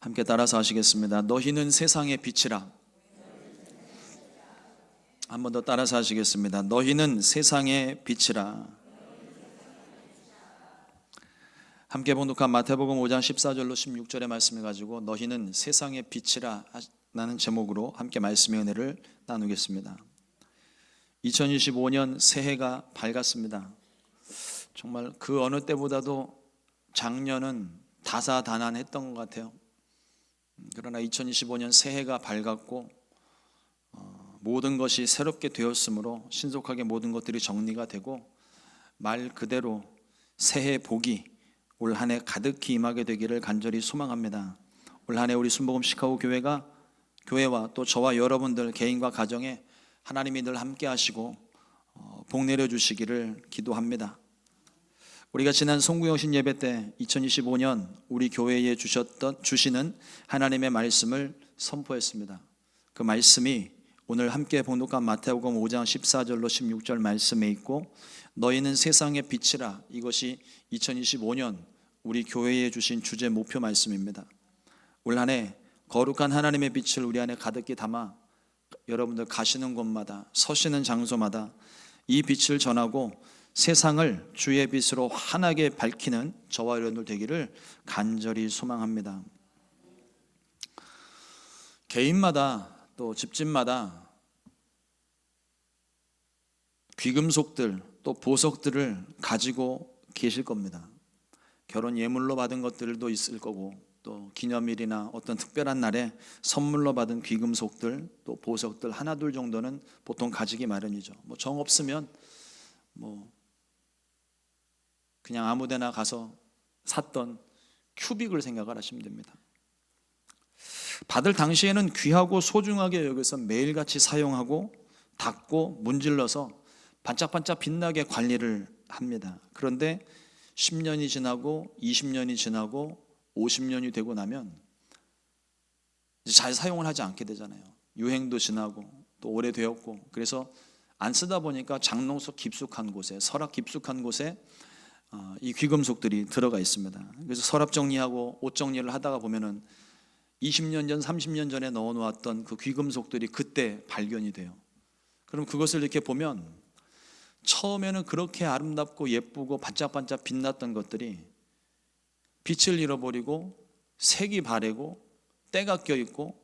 함께 따라서 하시겠습니다. 너희는 세상의 빛이라. 한 번 더 따라서 하시겠습니다. 너희는 세상의 빛이라. 함께 봉독한 마태복음 5장 14절로 16절의 말씀을 가지고 너희는 세상의 빛이라 라는 제목으로 함께 말씀의 은혜를 나누겠습니다. 2025년 새해가 밝았습니다. 정말 그 어느 때보다도 작년은 다사다난했던 것 같아요. 그러나 2025년 새해가 밝았고 모든 것이 새롭게 되었으므로 신속하게 모든 것들이 정리가 되고 말 그대로 새해 복이 올 한 해 가득히 임하게 되기를 간절히 소망합니다. 올 한 해 우리 순복음 시카고 교회와 또 저와 여러분들 개인과 가정에 하나님이 늘 함께 하시고 복 내려주시기를 기도합니다. 우리가 지난 송구영신 예배 때 2025년 우리 교회에 주시는 하나님의 말씀을 선포했습니다. 그 말씀이 오늘 함께 봉독한 마태복음 5장 14절로 16절 말씀에 있고 너희는 세상의 빛이라, 이것이 2025년 우리 교회에 주신 주제 목표 말씀입니다. 올 한 해 거룩한 하나님의 빛을 우리 안에 가득히 담아 여러분들 가시는 곳마다 서시는 장소마다 이 빛을 전하고 세상을 주의 빛으로 환하게 밝히는 저와 여러분들 되기를 간절히 소망합니다. 개인마다 또 집집마다 귀금속들 또 보석들을 가지고 계실 겁니다. 결혼 예물로 받은 것들도 있을 거고 또 기념일이나 어떤 특별한 날에 선물로 받은 귀금속들 또 보석들 하나 둘 정도는 보통 가지기 마련이죠. 정 없으면 그냥 아무데나 가서 샀던 큐빅을 생각을 하시면 됩니다. 받을 당시에는 귀하고 소중하게 여겨서 매일같이 사용하고 닦고 문질러서 반짝반짝 빛나게 관리를 합니다. 그런데 10년이 지나고 20년이 지나고 50년이 되고 나면 잘 사용을 하지 않게 되잖아요. 유행도 지나고 또 오래되었고, 그래서 안 쓰다 보니까 장롱 속 깊숙한 곳에, 서랍 깊숙한 곳에 이 귀금속들이 들어가 있습니다. 그래서 서랍 정리하고 옷 정리를 하다가 보면은 20년 전, 30년 전에 넣어놓았던 그 귀금속들이 그때 발견이 돼요. 그럼 그것을 이렇게 보면 처음에는 그렇게 아름답고 예쁘고 반짝반짝 빛났던 것들이 빛을 잃어버리고 색이 바래고 때가 껴있고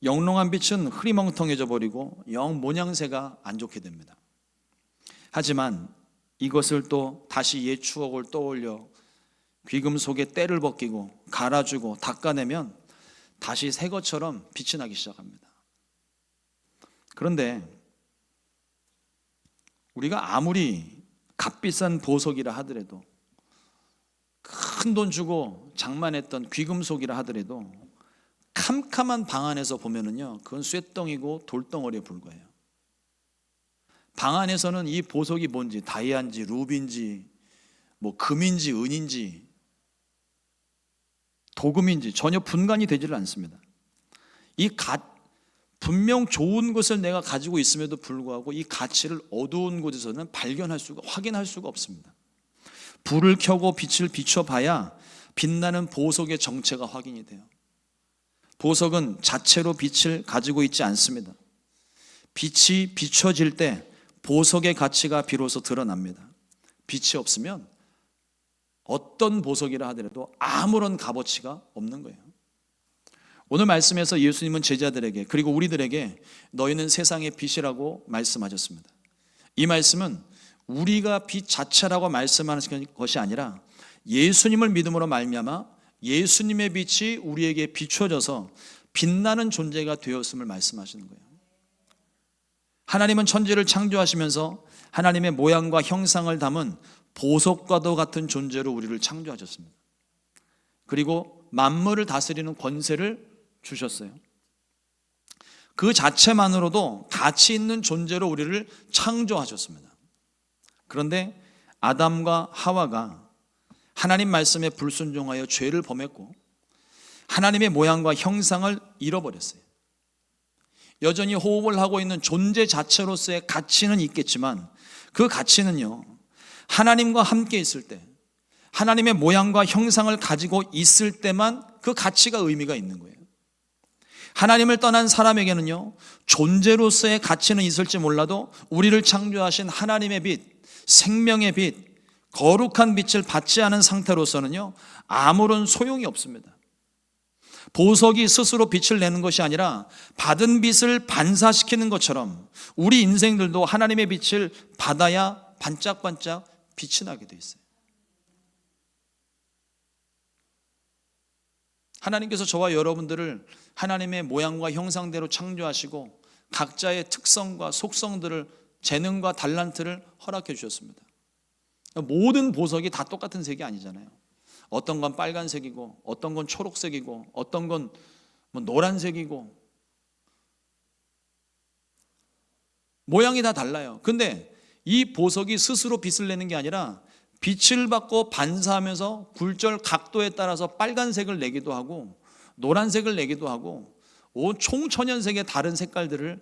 영롱한 빛은 흐리멍텅해져 버리고 영 모양새가 안 좋게 됩니다. 하지만 이것을 또 다시 옛 추억을 떠올려 귀금속에 때를 벗기고 갈아주고 닦아내면 다시 새 것처럼 빛이 나기 시작합니다. 그런데 우리가 아무리 값비싼 보석이라 하더라도, 큰 돈 주고 장만했던 귀금속이라 하더라도 캄캄한 방 안에서 보면은요, 그건 쇳덩이고 돌덩어리에 불과해요. 방 안에서는 이 보석이 뭔지, 다이아인지 루비인지 금인지 은인지 도금인지 전혀 분간이 되지를 않습니다. 분명 좋은 것을 내가 가지고 있음에도 불구하고 이 가치를 어두운 곳에서는 확인할 수가 없습니다. 불을 켜고 빛을 비춰봐야 빛나는 보석의 정체가 확인이 돼요. 보석은 자체로 빛을 가지고 있지 않습니다. 빛이 비춰질 때 보석의 가치가 비로소 드러납니다. 빛이 없으면 어떤 보석이라 하더라도 아무런 값어치가 없는 거예요. 오늘 말씀에서 예수님은 제자들에게 그리고 우리들에게 너희는 세상의 빛이라고 말씀하셨습니다. 이 말씀은 우리가 빛 자체라고 말씀하는 것이 아니라 예수님을 믿음으로 말미암아 예수님의 빛이 우리에게 비춰져서 빛나는 존재가 되었음을 말씀하시는 거예요. 하나님은 천지를 창조하시면서 하나님의 모양과 형상을 담은 보석과도 같은 존재로 우리를 창조하셨습니다. 그리고 만물을 다스리는 권세를 주셨어요. 그 자체만으로도 가치 있는 존재로 우리를 창조하셨습니다. 그런데 아담과 하와가 하나님 말씀에 불순종하여 죄를 범했고 하나님의 모양과 형상을 잃어버렸어요. 여전히 호흡을 하고 있는 존재 자체로서의 가치는 있겠지만 그 가치는요, 하나님과 함께 있을 때, 하나님의 모양과 형상을 가지고 있을 때만 그 가치가 의미가 있는 거예요. 하나님을 떠난 사람에게는요, 존재로서의 가치는 있을지 몰라도 우리를 창조하신 하나님의 빛, 생명의 빛, 거룩한 빛을 받지 않은 상태로서는요, 아무런 소용이 없습니다. 보석이 스스로 빛을 내는 것이 아니라 받은 빛을 반사시키는 것처럼 우리 인생들도 하나님의 빛을 받아야 반짝반짝 빛이 나게 돼 있어요. 하나님께서 저와 여러분들을 하나님의 모양과 형상대로 창조하시고 각자의 특성과 속성들을, 재능과 달란트를 허락해 주셨습니다. 모든 보석이 다 똑같은 색이 아니잖아요. 어떤 건 빨간색이고 어떤 건 초록색이고 어떤 건 노란색이고 모양이 다 달라요. 근데 이 보석이 스스로 빛을 내는 게 아니라 빛을 받고 반사하면서 굴절 각도에 따라서 빨간색을 내기도 하고 노란색을 내기도 하고 총천연색의 다른 색깔들을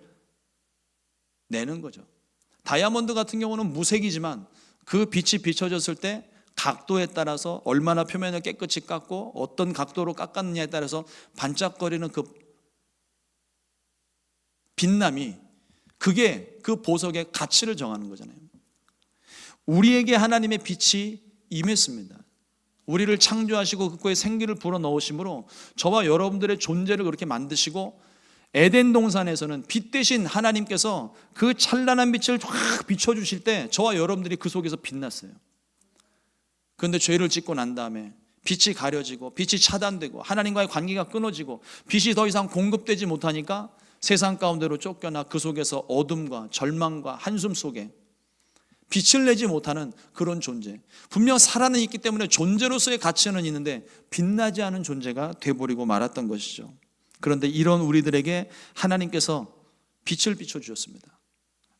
내는 거죠. 다이아몬드 같은 경우는 무색이지만 그 빛이 비춰졌을 때 각도에 따라서 얼마나 표면을 깨끗이 깎고 어떤 각도로 깎았느냐에 따라서 반짝거리는 그 빛남이, 그게 그 보석의 가치를 정하는 거잖아요. 우리에게 하나님의 빛이 임했습니다. 우리를 창조하시고 그거에 생기를 불어넣으심으로 저와 여러분들의 존재를 그렇게 만드시고, 에덴 동산에서는 빛 대신 하나님께서 그 찬란한 빛을 확 비춰주실 때 저와 여러분들이 그 속에서 빛났어요. 그런데 죄를 짓고 난 다음에 빛이 가려지고 빛이 차단되고 하나님과의 관계가 끊어지고 빛이 더 이상 공급되지 못하니까 세상 가운데로 쫓겨나 그 속에서 어둠과 절망과 한숨 속에 빛을 내지 못하는 그런 존재, 분명 살아는 있기 때문에 존재로서의 가치는 있는데 빛나지 않은 존재가 돼버리고 말았던 것이죠. 그런데 이런 우리들에게 하나님께서 빛을 비춰주셨습니다.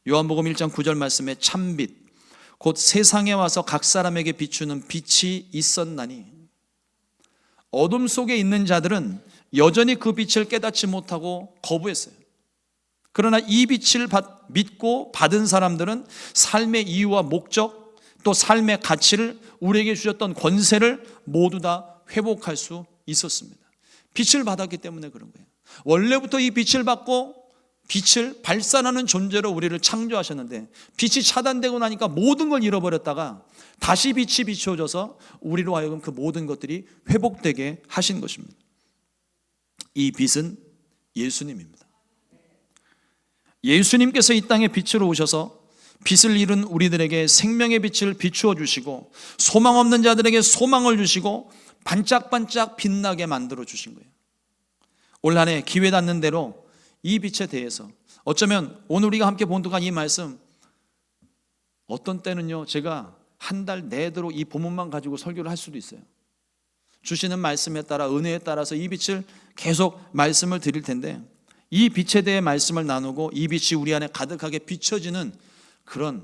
요한복음 1장 9절 말씀에 참빛 곧 세상에 와서 각 사람에게 비추는 빛이 있었나니, 어둠 속에 있는 자들은 여전히 그 빛을 깨닫지 못하고 거부했어요. 그러나 이 빛을 믿고 받은 사람들은 삶의 이유와 목적, 또 삶의 가치를, 우리에게 주셨던 권세를 모두 다 회복할 수 있었습니다. 빛을 받았기 때문에 그런 거예요. 원래부터 이 빛을 받고 빛을 발산하는 존재로 우리를 창조하셨는데 빛이 차단되고 나니까 모든 걸 잃어버렸다가 다시 빛이 비춰져서 우리로 하여금 그 모든 것들이 회복되게 하신 것입니다. 이 빛은 예수님입니다. 예수님께서 이 땅에 빛으로 오셔서 빛을 잃은 우리들에게 생명의 빛을 비추어 주시고 소망 없는 자들에게 소망을 주시고 반짝반짝 빛나게 만들어 주신 거예요. 올 한 해 기회 닿는 대로 이 빛에 대해서, 어쩌면 오늘 우리가 함께 본독한 이 말씀, 어떤 때는요 제가 한 달 내도록 이 본문만 가지고 설교를 할 수도 있어요. 주시는 말씀에 따라, 은혜에 따라서 이 빛을 계속 말씀을 드릴 텐데, 이 빛에 대해 말씀을 나누고 이 빛이 우리 안에 가득하게 비춰지는 그런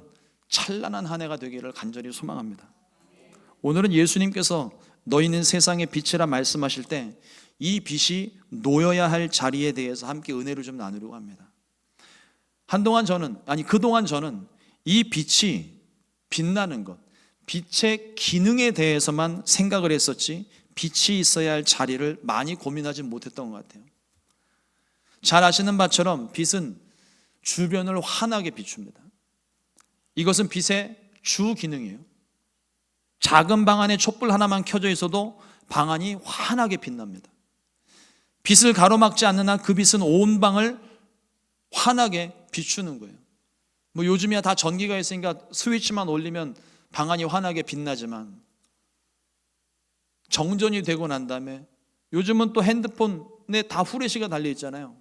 찬란한 한 해가 되기를 간절히 소망합니다. 오늘은 예수님께서 너희는 세상의 빛이라 말씀하실 때 이 빛이 놓여야 할 자리에 대해서 함께 은혜를 좀 나누려고 합니다. 그동안 저는 이 빛이 빛나는 것, 빛의 기능에 대해서만 생각을 했었지 빛이 있어야 할 자리를 많이 고민하지 못했던 것 같아요. 잘 아시는 바처럼 빛은 주변을 환하게 비춥니다. 이것은 빛의 주 기능이에요. 작은 방 안에 촛불 하나만 켜져 있어도 방 안이 환하게 빛납니다. 빛을 가로막지 않는 한 그 빛은 온 방을 환하게 비추는 거예요. 요즘이야 다 전기가 있으니까 스위치만 올리면 방 안이 환하게 빛나지만, 정전이 되고 난 다음에 요즘은 또 핸드폰에 다 후레쉬가 달려 있잖아요.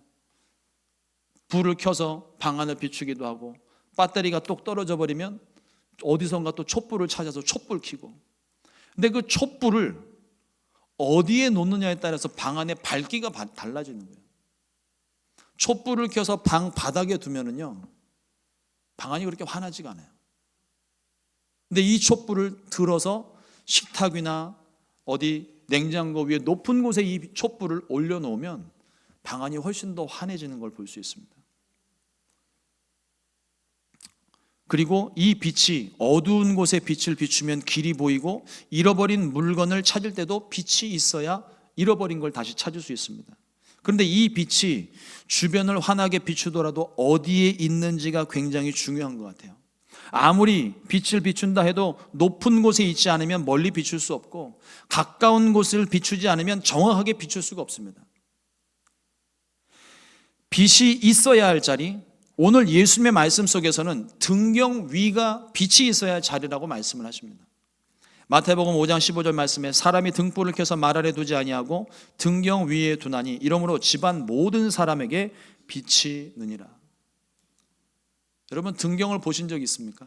불을 켜서 방 안을 비추기도 하고, 배터리가 똑 떨어져 버리면 어디선가 또 촛불을 찾아서 촛불 켜고. 근데 그 촛불을 어디에 놓느냐에 따라서 방 안의 밝기가 달라지는 거예요. 촛불을 켜서 방 바닥에 두면은요 방 안이 그렇게 환하지가 않아요. 근데 이 촛불을 들어서 식탁이나 어디 냉장고 위에 높은 곳에 이 촛불을 올려놓으면 방 안이 훨씬 더 환해지는 걸 볼 수 있습니다. 그리고 이 빛이 어두운 곳에 빛을 비추면 길이 보이고 잃어버린 물건을 찾을 때도 빛이 있어야 잃어버린 걸 다시 찾을 수 있습니다. 그런데 이 빛이 주변을 환하게 비추더라도 어디에 있는지가 굉장히 중요한 것 같아요. 아무리 빛을 비춘다 해도 높은 곳에 있지 않으면 멀리 비출 수 없고, 가까운 곳을 비추지 않으면 정확하게 비출 수가 없습니다. 빛이 있어야 할 자리, 오늘 예수님의 말씀 속에서는 등경 위가 빛이 있어야 할 자리라고 말씀을 하십니다. 마태복음 5장 15절 말씀에 사람이 등불을 켜서 말 아래 두지 아니하고 등경 위에 두나니 이러므로 집안 모든 사람에게 빛이 느니라. 여러분, 등경을 보신 적 있습니까?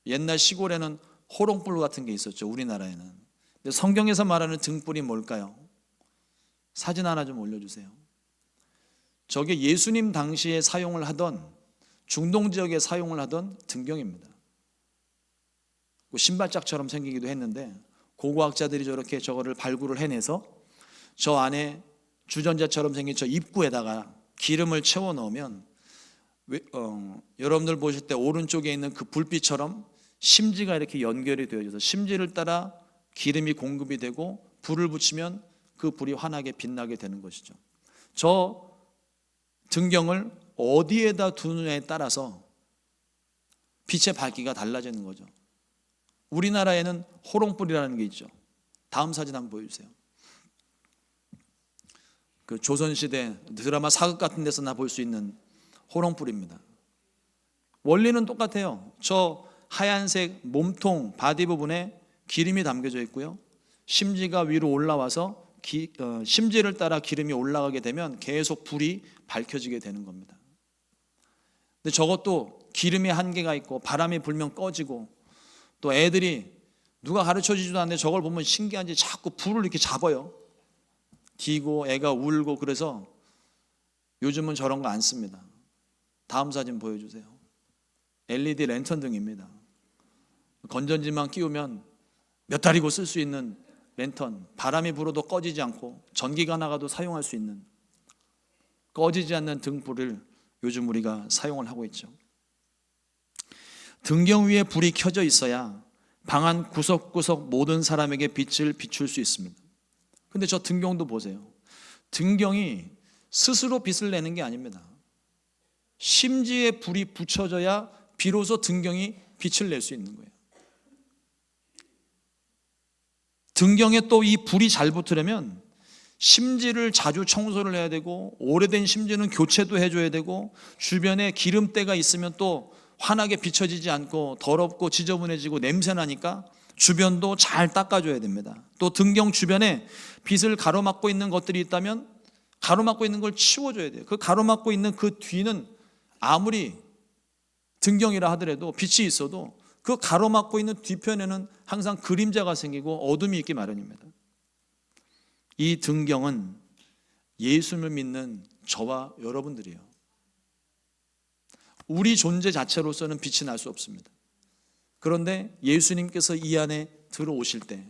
옛날 시골에는 호롱불 같은 게 있었죠, 우리나라에는. 근데 성경에서 말하는 등불이 뭘까요? 사진 하나 좀 올려주세요. 저게 예수님 당시에 사용을 하던, 중동 지역에 사용을 하던 등경입니다. 신발짝처럼 생기기도 했는데 고고학자들이 저렇게 저거를 발굴을 해내서 저 안에 주전자처럼 생긴 저 입구에다가 기름을 채워 넣으면 여러분들 보실 때 오른쪽에 있는 그 불빛처럼 심지가 이렇게 연결이 되어져서 심지를 따라 기름이 공급이 되고 불을 붙이면 그 불이 환하게 빛나게 되는 것이죠. 저 등경을 어디에다 두느냐에 따라서 빛의 밝기가 달라지는 거죠. 우리나라에는 호롱불이라는 게 있죠. 다음 사진 한번 보여주세요. 그 조선시대 드라마 사극 같은 데서나 볼 수 있는 호롱불입니다. 원리는 똑같아요. 저 하얀색 몸통 바디 부분에 기름이 담겨져 있고요, 심지가 위로 올라와서 심지를 따라 기름이 올라가게 되면 계속 불이 밝혀지게 되는 겁니다. 근데 저것도 기름의 한계가 있고 바람이 불면 꺼지고, 또 애들이 누가 가르쳐주지도 않는데 저걸 보면 신기한지 자꾸 불을 이렇게 잡아요. 뒤고 애가 울고. 그래서 요즘은 저런 거 안 씁니다. 다음 사진 보여주세요. LED 랜턴 등입니다. 건전지만 끼우면 몇 달이고 쓸 수 있는 랜턴, 바람이 불어도 꺼지지 않고 전기가 나가도 사용할 수 있는 꺼지지 않는 등불을 요즘 우리가 사용을 하고 있죠. 등경 위에 불이 켜져 있어야 방 안 구석구석 모든 사람에게 빛을 비출 수 있습니다. 근데 저 등경도 보세요. 등경이 스스로 빛을 내는 게 아닙니다. 심지에 불이 붙여져야 비로소 등경이 빛을 낼 수 있는 거예요. 등경에 또 이 불이 잘 붙으려면 심지를 자주 청소를 해야 되고, 오래된 심지는 교체도 해줘야 되고, 주변에 기름때가 있으면 또 환하게 비춰지지 않고 더럽고 지저분해지고 냄새나니까 주변도 잘 닦아줘야 됩니다. 또 등경 주변에 빛을 가로막고 있는 것들이 있다면 가로막고 있는 걸 치워줘야 돼요. 그 가로막고 있는 그 뒤는 아무리 등경이라 하더라도 빛이 있어도 그 가로막고 있는 뒤편에는 항상 그림자가 생기고 어둠이 있기 마련입니다. 이 등경은 예수님을 믿는 저와 여러분들이에요. 우리 존재 자체로서는 빛이 날 수 없습니다. 그런데 예수님께서 이 안에 들어오실 때,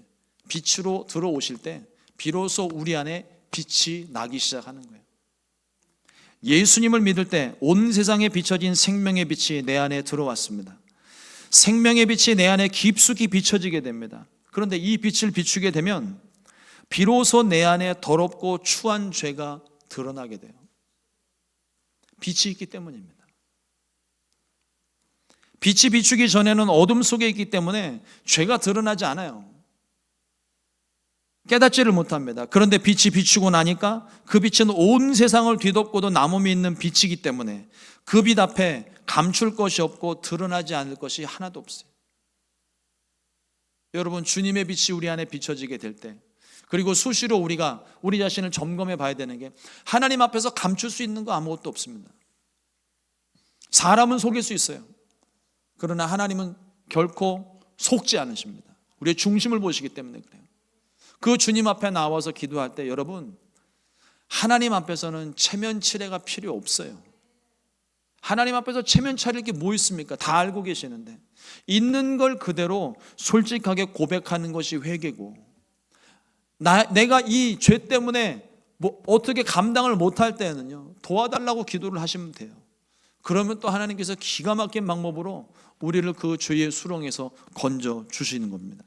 빛으로 들어오실 때 비로소 우리 안에 빛이 나기 시작하는 거예요. 예수님을 믿을 때 온 세상에 비춰진 생명의 빛이 내 안에 들어왔습니다. 생명의 빛이 내 안에 깊숙이 비춰지게 됩니다. 그런데 이 빛을 비추게 되면 비로소 내 안에 더럽고 추한 죄가 드러나게 돼요. 빛이 있기 때문입니다. 빛이 비추기 전에는 어둠 속에 있기 때문에 죄가 드러나지 않아요. 깨닫지를 못합니다. 그런데 빛이 비추고 나니까 그 빛은 온 세상을 뒤덮고도 남음이 있는 빛이기 때문에 그 빛 앞에 감출 것이 없고 드러나지 않을 것이 하나도 없어요. 여러분, 주님의 빛이 우리 안에 비춰지게 될 때, 그리고 수시로 우리가 우리 자신을 점검해 봐야 되는 게, 하나님 앞에서 감출 수 있는 거 아무것도 없습니다. 사람은 속일 수 있어요. 그러나 하나님은 결코 속지 않으십니다. 우리의 중심을 보시기 때문에 그래요. 그 주님 앞에 나와서 기도할 때 여러분, 하나님 앞에서는 체면치레가 필요 없어요. 하나님 앞에서 체면 차릴 게 뭐 있습니까? 다 알고 계시는데 있는 걸 그대로 솔직하게 고백하는 것이 회개고, 내가 이 죄 때문에 어떻게 감당을 못할 때는요, 도와달라고 기도를 하시면 돼요. 그러면 또 하나님께서 기가 막힌 방법으로 우리를 그 죄의 수렁에서 건져 주시는 겁니다.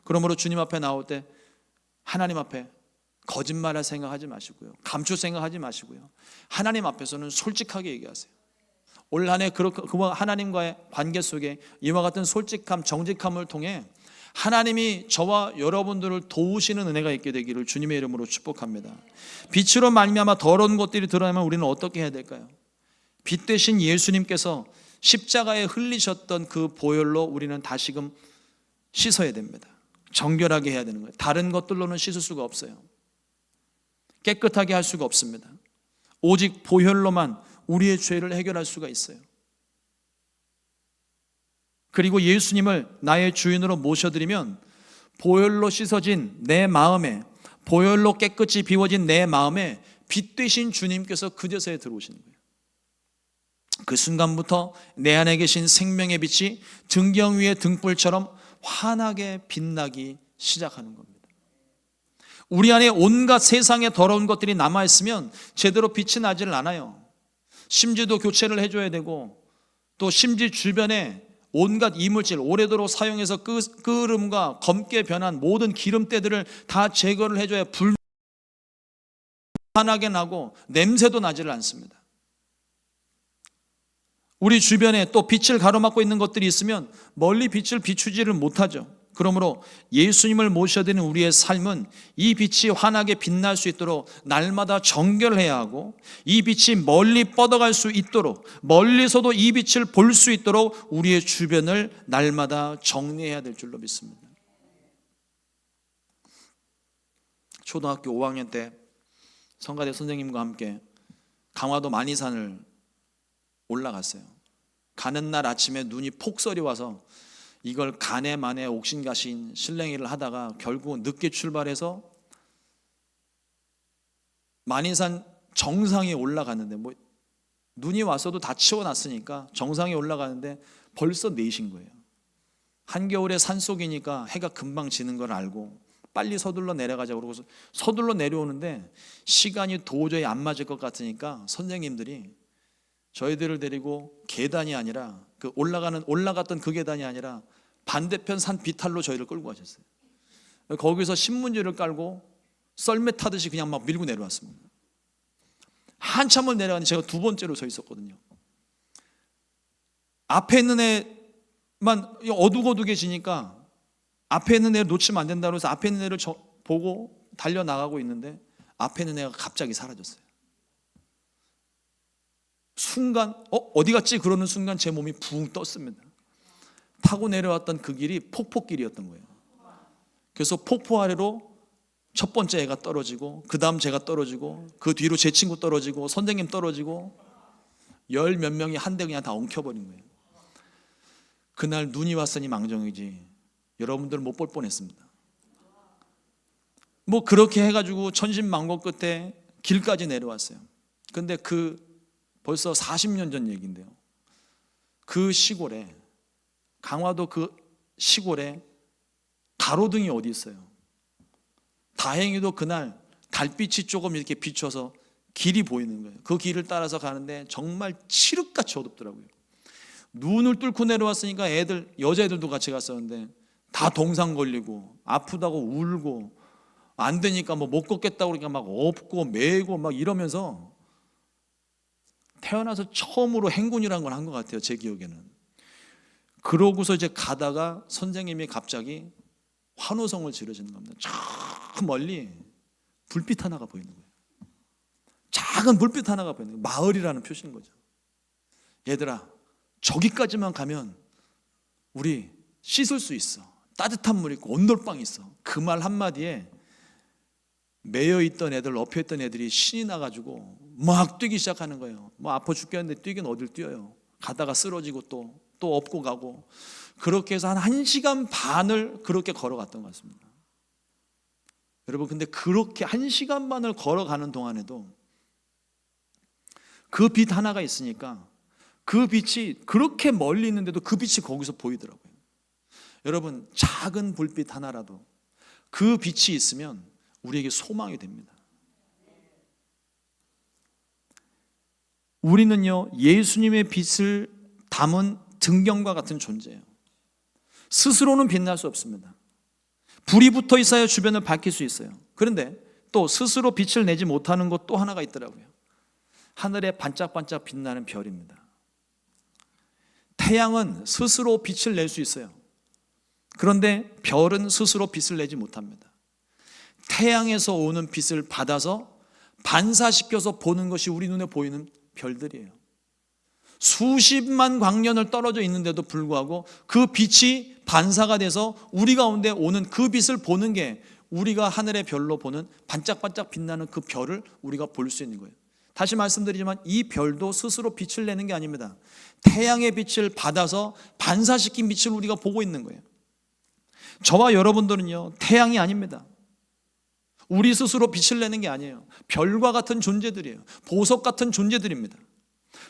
그러므로 주님 앞에 나올 때 하나님 앞에 거짓말할 생각하지 마시고요. 감출 생각하지 마시고요. 하나님 앞에서는 솔직하게 얘기하세요. 올 한 해 그와 하나님과의 관계 속에 이와 같은 솔직함, 정직함을 통해 하나님이 저와 여러분들을 도우시는 은혜가 있게 되기를 주님의 이름으로 축복합니다. 빛으로 말미암아 더러운 것들이 드러나면 우리는 어떻게 해야 될까요? 빛 대신 예수님께서 십자가에 흘리셨던 그 보혈로 우리는 다시금 씻어야 됩니다. 정결하게 해야 되는 거예요. 다른 것들로는 씻을 수가 없어요. 깨끗하게 할 수가 없습니다. 오직 보혈로만 우리의 죄를 해결할 수가 있어요. 그리고 예수님을 나의 주인으로 모셔드리면 보혈로 씻어진 내 마음에, 보혈로 깨끗이 비워진 내 마음에 빛 되신 주님께서 그제서야 들어오시는 거예요. 그 순간부터 내 안에 계신 생명의 빛이 등경 위의 등불처럼 환하게 빛나기 시작하는 겁니다. 우리 안에 온갖 세상의 더러운 것들이 남아있으면 제대로 빛이 나지를 않아요. 심지도 교체를 해줘야 되고, 또 심지 주변에 온갖 이물질, 오래도록 사용해서 끓음과 검게 변한 모든 기름때들을 다 제거를 해줘야 불 환하게 나고 냄새도 나지를 않습니다. 우리 주변에 또 빛을 가로막고 있는 것들이 있으면 멀리 빛을 비추지를 못하죠. 그러므로 예수님을 모셔드리는 우리의 삶은 이 빛이 환하게 빛날 수 있도록 날마다 정결해야 하고, 이 빛이 멀리 뻗어갈 수 있도록, 멀리서도 이 빛을 볼 수 있도록 우리의 주변을 날마다 정리해야 될 줄로 믿습니다. 초등학교 5학년 때 성가대 선생님과 함께 강화도 만이산을 올라갔어요. 가는 날 아침에 눈이 폭설이 와서 이걸 가네 마네 옥신가신 실랭이를 하다가 결국 늦게 출발해서 만인산 정상에 올라갔는데, 눈이 왔어도 다 치워놨으니까 정상에 올라가는데 벌써 4시인 거예요. 한겨울에 산속이니까 해가 금방 지는 걸 알고 빨리 서둘러 내려가자고 그러고서 서둘러 내려오는데 시간이 도저히 안 맞을 것 같으니까 선생님들이 저희들을 데리고 계단이 아니라 올라갔던 그 계단이 아니라 반대편 산 비탈로 저희를 끌고 가셨어요. 거기서 신문지를 깔고 썰매 타듯이 그냥 막 밀고 내려왔습니다. 한참을 내려가니 제가 2번째로 서 있었거든요. 앞에 있는 애만 어둑어둑해지니까 앞에 있는 애를 놓치면 안 된다고 해서 앞에 있는 애를 보고 달려나가고 있는데 앞에 있는 애가 갑자기 사라졌어요. 순간 어디 갔지? 그러는 순간 제 몸이 붕 떴습니다. 타고 내려왔던 그 길이 폭포길이었던 거예요. 그래서 폭포 아래로 첫 번째 애가 떨어지고, 그 다음 제가 떨어지고, 그 뒤로 제 친구 떨어지고, 선생님 떨어지고, 10몇 명이 한데 그냥 다 엉켜버린 거예요. 그날 눈이 왔으니 망정이지 여러분들 못 볼 뻔했습니다. 그렇게 해가지고 천신만고 끝에 길까지 내려왔어요. 근데 벌써 40년 전 얘기인데요, 그 시골에, 강화도 그 시골에 가로등이 어디 있어요. 다행히도 그날 달빛이 조금 이렇게 비춰서 길이 보이는 거예요. 그 길을 따라서 가는데 정말 칠흑같이 어둡더라고요. 눈을 뚫고 내려왔으니까 여자애들도 같이 갔었는데 다 동상 걸리고 아프다고 울고 안 되니까 못 걷겠다고 그러니까 막 업고 매고 막 이러면서 태어나서 처음으로 행군이라는 걸 한 것 같아요, 제 기억에는. 그러고서 이제 가다가 선생님이 갑자기 환호성을 지르시는 겁니다. 저 멀리 불빛 하나가 보이는 거예요. 작은 불빛 하나가 보이는 거예요. 마을이라는 표시인 거죠. 얘들아, 저기까지만 가면 우리 씻을 수 있어. 따뜻한 물 있고 온돌방이 있어. 그 말 한마디에 매여있던 애들, 엎혀있던 애들이 신이 나가지고 막 뛰기 시작하는 거예요. 아파 죽겠는데 뛰긴 어딜 뛰어요. 가다가 쓰러지고 또 업고 가고, 그렇게 해서 한 1시간 반을 그렇게 걸어갔던 것 같습니다. 여러분, 근데 그렇게 1시간 반을 걸어가는 동안에도 그 빛 하나가 있으니까 그 빛이 그렇게 멀리 있는데도 그 빛이 거기서 보이더라고요. 여러분, 작은 불빛 하나라도 그 빛이 있으면 우리에게 소망이 됩니다. 우리는요, 예수님의 빛을 담은 등경과 같은 존재예요. 스스로는 빛날 수 없습니다. 불이 붙어 있어야 주변을 밝힐 수 있어요. 그런데 또 스스로 빛을 내지 못하는 것 또 하나가 있더라고요. 하늘에 반짝반짝 빛나는 별입니다. 태양은 스스로 빛을 낼 수 있어요. 그런데 별은 스스로 빛을 내지 못합니다. 태양에서 오는 빛을 받아서 반사시켜서 보는 것이 우리 눈에 보이는 별들이에요. 수십만 광년을 떨어져 있는데도 불구하고 그 빛이 반사가 돼서 우리 가운데 오는 그 빛을 보는 게 우리가 하늘의 별로 보는 반짝반짝 빛나는 그 별을 우리가 볼 수 있는 거예요. 다시 말씀드리지만 이 별도 스스로 빛을 내는 게 아닙니다. 태양의 빛을 받아서 반사시킨 빛을 우리가 보고 있는 거예요. 저와 여러분들은요, 태양이 아닙니다. 우리 스스로 빛을 내는 게 아니에요. 별과 같은 존재들이에요. 보석 같은 존재들입니다.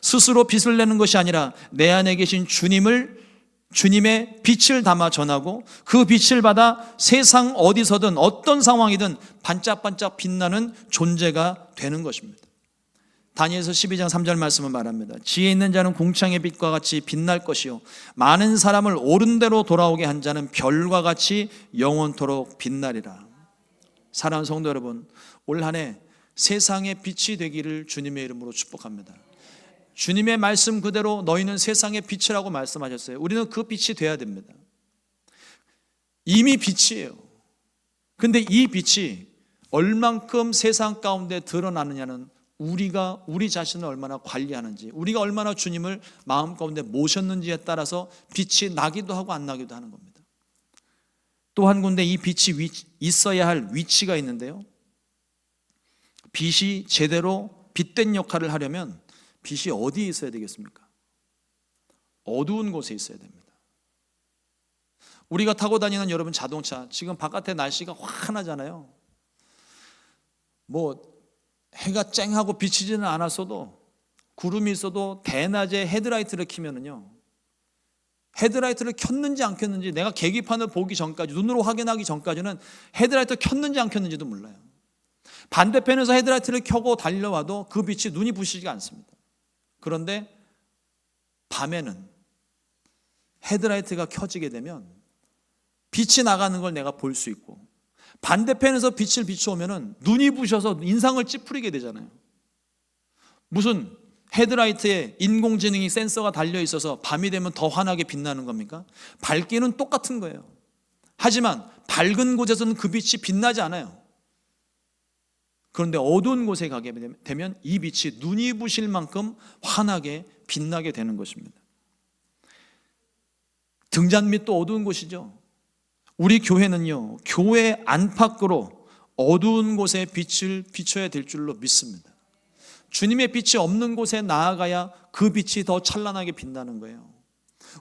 스스로 빛을 내는 것이 아니라 내 안에 계신 주님의 빛을 담아 전하고 그 빛을 받아 세상 어디서든 어떤 상황이든 반짝반짝 빛나는 존재가 되는 것입니다. 다니엘서 12장 3절 말씀은 말합니다. 지혜 있는 자는 궁창의 빛과 같이 빛날 것이요 많은 사람을 옳은 대로 돌아오게 한 자는 별과 같이 영원토록 빛나리라. 사랑하는 성도 여러분, 올 한 해 세상의 빛이 되기를 주님의 이름으로 축복합니다. 주님의 말씀 그대로 너희는 세상의 빛이라고 말씀하셨어요. 우리는 그 빛이 돼야 됩니다. 이미 빛이에요. 근데 이 빛이 얼만큼 세상 가운데 드러나느냐는 우리가 우리 자신을 얼마나 관리하는지, 우리가 얼마나 주님을 마음 가운데 모셨는지에 따라서 빛이 나기도 하고 안 나기도 하는 겁니다. 또 한 군데 이 빛이 있어야 할 위치가 있는데요, 빛이 제대로 빛된 역할을 하려면 빛이 어디에 있어야 되겠습니까? 어두운 곳에 있어야 됩니다. 우리가 타고 다니는 여러분 자동차, 지금 바깥에 날씨가 환하잖아요. 해가 쨍하고 비치지는 않았어도, 구름이 있어도 대낮에 헤드라이트를 켜면은요, 헤드라이트를 켰는지 안 켰는지 내가 계기판을 보기 전까지, 눈으로 확인하기 전까지는 헤드라이트를 켰는지 안 켰는지도 몰라요. 반대편에서 헤드라이트를 켜고 달려와도 그 빛이 눈이 부시지가 않습니다. 그런데 밤에는 헤드라이트가 켜지게 되면 빛이 나가는 걸 내가 볼 수 있고, 반대편에서 빛을 비추오면은 눈이 부셔서 인상을 찌푸리게 되잖아요. 무슨 헤드라이트에 인공지능이 센서가 달려 있어서 밤이 되면 더 환하게 빛나는 겁니까? 밝기는 똑같은 거예요. 하지만 밝은 곳에서는 그 빛이 빛나지 않아요. 그런데 어두운 곳에 가게 되면 이 빛이 눈이 부실 만큼 환하게 빛나게 되는 것입니다. 등잔밑도 어두운 곳이죠. 우리 교회는요, 교회 안팎으로 어두운 곳에 빛을 비춰야 될 줄로 믿습니다. 주님의 빛이 없는 곳에 나아가야 그 빛이 더 찬란하게 빛나는 거예요.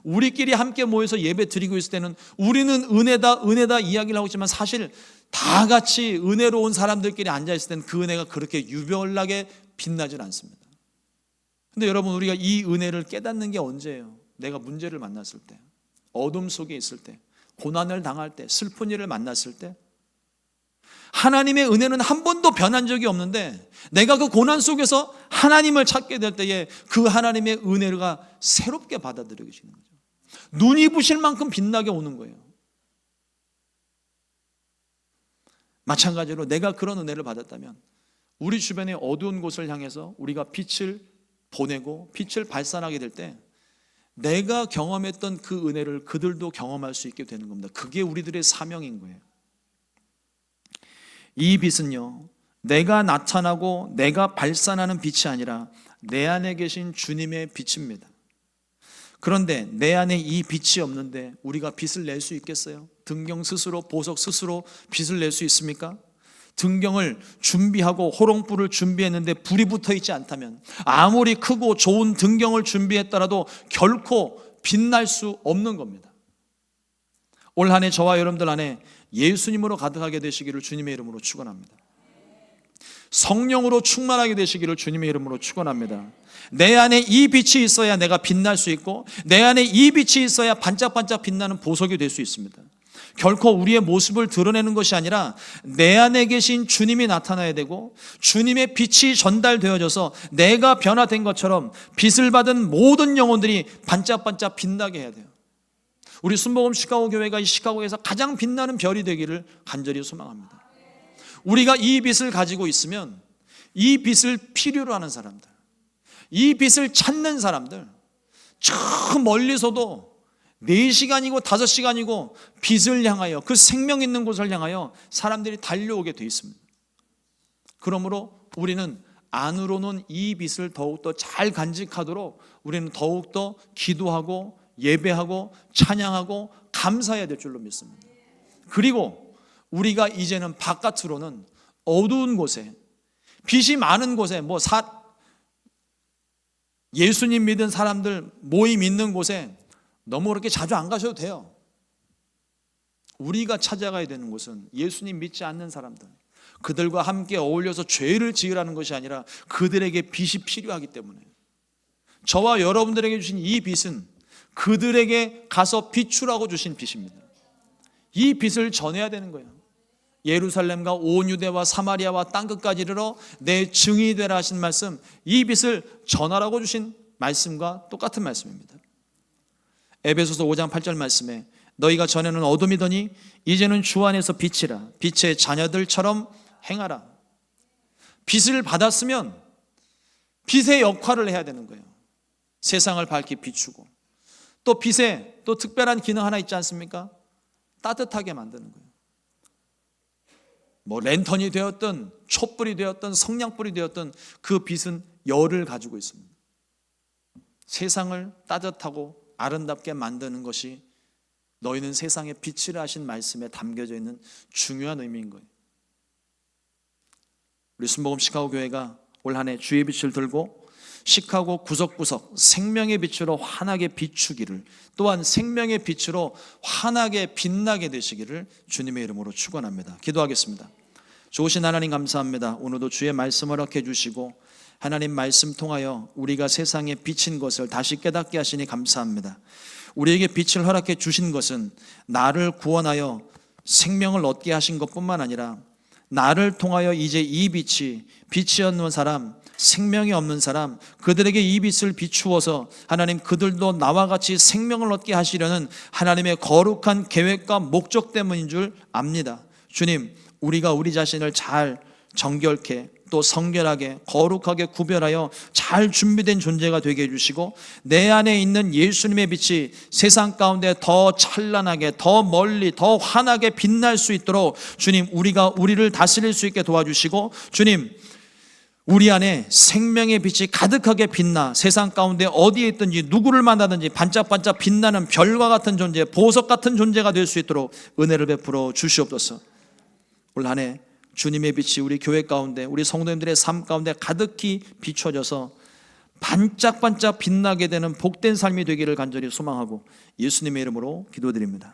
우리끼리 함께 모여서 예배 드리고 있을 때는 우리는 은혜다 이야기를 하고 있지만, 사실 다 같이 은혜로운 사람들끼리 앉아있을 때는 그 은혜가 그렇게 유별나게 빛나질 않습니다. 근데 여러분, 우리가 이 은혜를 깨닫는 게 언제예요? 내가 문제를 만났을 때, 어둠 속에 있을 때, 고난을 당할 때, 슬픈 일을 만났을 때, 하나님의 은혜는 한 번도 변한 적이 없는데 내가 그 고난 속에서 하나님을 찾게 될 때에 그 하나님의 은혜가 새롭게 받아들여지는 거죠. 눈이 부실 만큼 빛나게 오는 거예요. 마찬가지로 내가 그런 은혜를 받았다면 우리 주변의 어두운 곳을 향해서 우리가 빛을 보내고 빛을 발산하게 될 때 내가 경험했던 그 은혜를 그들도 경험할 수 있게 되는 겁니다. 그게 우리들의 사명인 거예요. 이 빛은요, 내가 나타나고 내가 발산하는 빛이 아니라 내 안에 계신 주님의 빛입니다. 그런데 내 안에 이 빛이 없는데 우리가 빛을 낼 수 있겠어요? 등경 스스로, 보석 스스로 빛을 낼 수 있습니까? 등경을 준비하고 호롱불을 준비했는데 불이 붙어 있지 않다면, 아무리 크고 좋은 등경을 준비했더라도 결코 빛날 수 없는 겁니다. 올 한 해 저와 여러분들 안에 예수님으로 가득하게 되시기를 주님의 이름으로 축원합니다. 성령으로 충만하게 되시기를 주님의 이름으로 축원합니다. 내 안에 이 빛이 있어야 내가 빛날 수 있고, 내 안에 이 빛이 있어야 반짝반짝 빛나는 보석이 될 수 있습니다. 결코 우리의 모습을 드러내는 것이 아니라 내 안에 계신 주님이 나타나야 되고, 주님의 빛이 전달되어져서 내가 변화된 것처럼 빛을 받은 모든 영혼들이 반짝반짝 빛나게 해야 돼요. 우리 순복음 시카고 교회가 이 시카고에서 가장 빛나는 별이 되기를 간절히 소망합니다. 우리가 이 빛을 가지고 있으면 이 빛을 필요로 하는 사람들, 이 빛을 찾는 사람들, 저 멀리서도 4시간이고 5시간이고 빛을 향하여, 그 생명 있는 곳을 향하여 사람들이 달려오게 되어 있습니다. 그러므로 우리는 안으로는 이 빛을 더욱더 잘 간직하도록 우리는 더욱더 기도하고 예배하고 찬양하고 감사해야 될 줄로 믿습니다. 그리고 우리가 이제는 바깥으로는 어두운 곳에, 빛이 많은 곳에, 예수님 믿은 사람들 모임 있는 곳에 너무 그렇게 자주 안 가셔도 돼요. 우리가 찾아가야 되는 곳은 예수님 믿지 않는 사람들, 그들과 함께 어울려서 죄를 지으라는 것이 아니라 그들에게 빛이 필요하기 때문에, 저와 여러분들에게 주신 이 빛은 그들에게 가서 비추라고 주신 빛입니다. 이 빛을 전해야 되는 거예요. 예루살렘과 온 유대와 사마리아와 땅끝까지 이르러 내 증인이 되라 하신 말씀, 이 빛을 전하라고 주신 말씀과 똑같은 말씀입니다. 에베소서 5장 8절 말씀에 너희가 전에는 어둠이더니 이제는 주 안에서 빛이라, 빛의 자녀들처럼 행하라. 빛을 받았으면 빛의 역할을 해야 되는 거예요. 세상을 밝히 비추고, 또 빛에 또 특별한 기능 하나 있지 않습니까? 따뜻하게 만드는 거예요. 랜턴이 되었든 촛불이 되었든 성냥불이 되었든 그 빛은 열을 가지고 있습니다. 세상을 따뜻하고 아름답게 만드는 것이 너희는 세상의 빛이라 하신 말씀에 담겨져 있는 중요한 의미인 거예요. 우리 순복음 시카고 교회가 올 한 해 주의 빛을 들고 시카고 구석구석 생명의 빛으로 환하게 비추기를, 또한 생명의 빛으로 환하게 빛나게 되시기를 주님의 이름으로 축원합니다. 기도하겠습니다. 좋으신 하나님 감사합니다. 오늘도 주의 말씀을 허락해 주시고 하나님 말씀 통하여 우리가 세상에 비친 것을 다시 깨닫게 하시니 감사합니다. 우리에게 빛을 허락해 주신 것은 나를 구원하여 생명을 얻게 하신 것뿐만 아니라 나를 통하여 이제 이 빛이 없는 사람, 생명이 없는 사람, 그들에게 이 빛을 비추어서 하나님 그들도 나와 같이 생명을 얻게 하시려는 하나님의 거룩한 계획과 목적 때문인 줄 압니다. 주님, 우리가 우리 자신을 잘 정결케 또 성결하게 거룩하게 구별하여 잘 준비된 존재가 되게 해주시고, 내 안에 있는 예수님의 빛이 세상 가운데 더 찬란하게, 더 멀리, 더 환하게 빛날 수 있도록 주님, 우리가 우리를 다스릴 수 있게 도와주시고, 주님, 우리 안에 생명의 빛이 가득하게 빛나 세상 가운데 어디에 있든지 누구를 만나든지 반짝반짝 빛나는 별과 같은 존재, 보석 같은 존재가 될 수 있도록 은혜를 베풀어 주시옵소서. 올 한 해 주님의 빛이 우리 교회 가운데, 우리 성도님들의 삶 가운데 가득히 비춰져서 반짝반짝 빛나게 되는 복된 삶이 되기를 간절히 소망하고 예수님의 이름으로 기도드립니다.